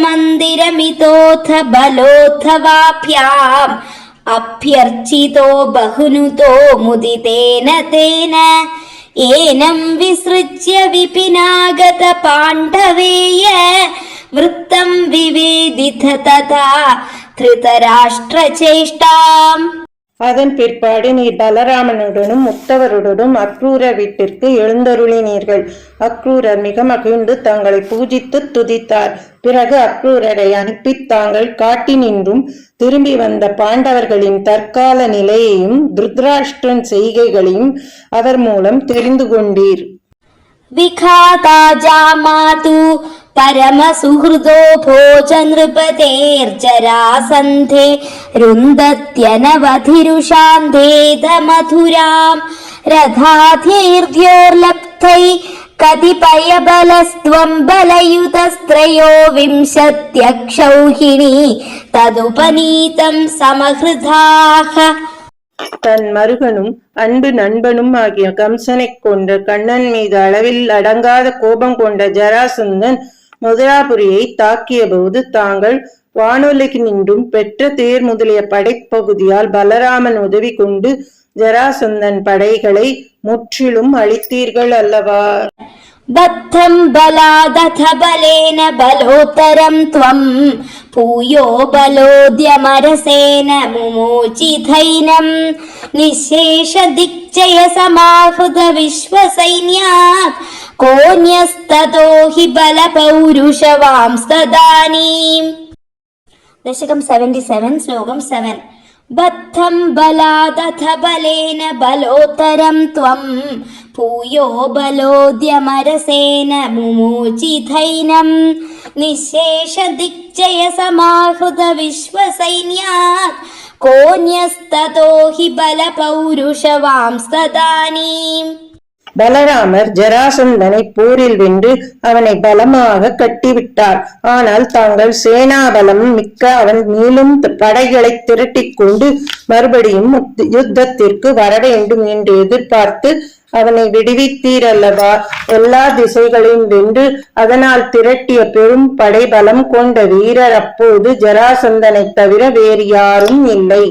मन्दिरमितोऽथ बलोऽथवाभ्याम् अभ्यर्चितो बहुनुतो मुदितेन तेन एनं विसृज्य विपिनागत पाण्डवेय वृत्तं विवेदिथ तथा धृतराष्ट्रचेष्टाम्. அதன் பிற்பாடு நீர் பலராமனுடனும் முக்தவருடனும் அக்ரூரர் வீட்டிற்கு எழுந்தருளினீர்கள். அக்ரூரர் மிக மகிழ்ந்து தங்களை பூஜித்து துதித்தார். பிறகு அக்ரூரரை அனுப்பி தாங்கள் காட்டினின்றும் திரும்பி வந்த பாண்டவர்களின் தற்கால நிலையையும் திருதராஷ்டிரன் செய்கைகளையும் அவர் மூலம் தெரிந்து கொண்டீர். विखाता जामातु परम सुहृदो भोज नृपतेर्जरासन्धे रुन्दत्यनवधिरुषान्धेद मथुराम् रथाध्यैर्द्योर्लब्धै कतिपयबलस्त्वं बलयुतस्त्रयो विंशत्यक्षौहिणी तदुपनीतं समहृदाः. தன் மருகனும் அன்பு நண்பனும் ஆகிய கம்சனை கொண்ட கண்ணன் மீது அளவில் அடங்காத கோபம் கொண்ட ஜராசந்தன் மதுராபுரியை தாக்கிய போது தாங்கள் வானுலகினின்றும் பெற்ற தேர் முதலிய படைப்பகுதியால் பலராமன் உதவி கொண்டு ஜராசந்தன் படைகளை முற்றிலும் அழித்தீர்கள் அல்லவா? बद्धं बलादथ बलेन बलोत्तरं त्वं पूयो बलोद्यमरसेन मुमोचिथैनं निःशेष दिग्जय समाहृत विश्वसैन्यात् कोऽन्यस्ततो हि बलपौरुषवांस्तदानीम्. दशकं 77 श्लोकं 7. बद्धं बलादथ बलेन बलोत्तरं त्वं पूयो बलोद्यमरसेन मुमोचिथैनं निःशेष दिग्जय समाहृत विश्वसैन्यात् कोऽन्यस्ततो हि बलपौरुषवांस्तदानीम्. பலராமர் ஜராசந்தனை போரில் வென்று அவனை பலமாக கட்டிவிட்டார். ஆனால் தாங்கள் சேனாபலம் மிக்க அவன் மேலும் படைகளை திரட்டிக் கொண்டு மறுபடியும் யுத்தத்திற்கு வர வேண்டும் என்று எதிர்பார்த்து அவனை விடுவித்தீர் அல்லவா? எல்லா திசைகளையும் வென்று அதனால் திரட்டிய பெரும் படைபலம் கொண்ட வீரர் அப்போது ஜராசந்தனை தவிர வேறு யாரும் இல்லை.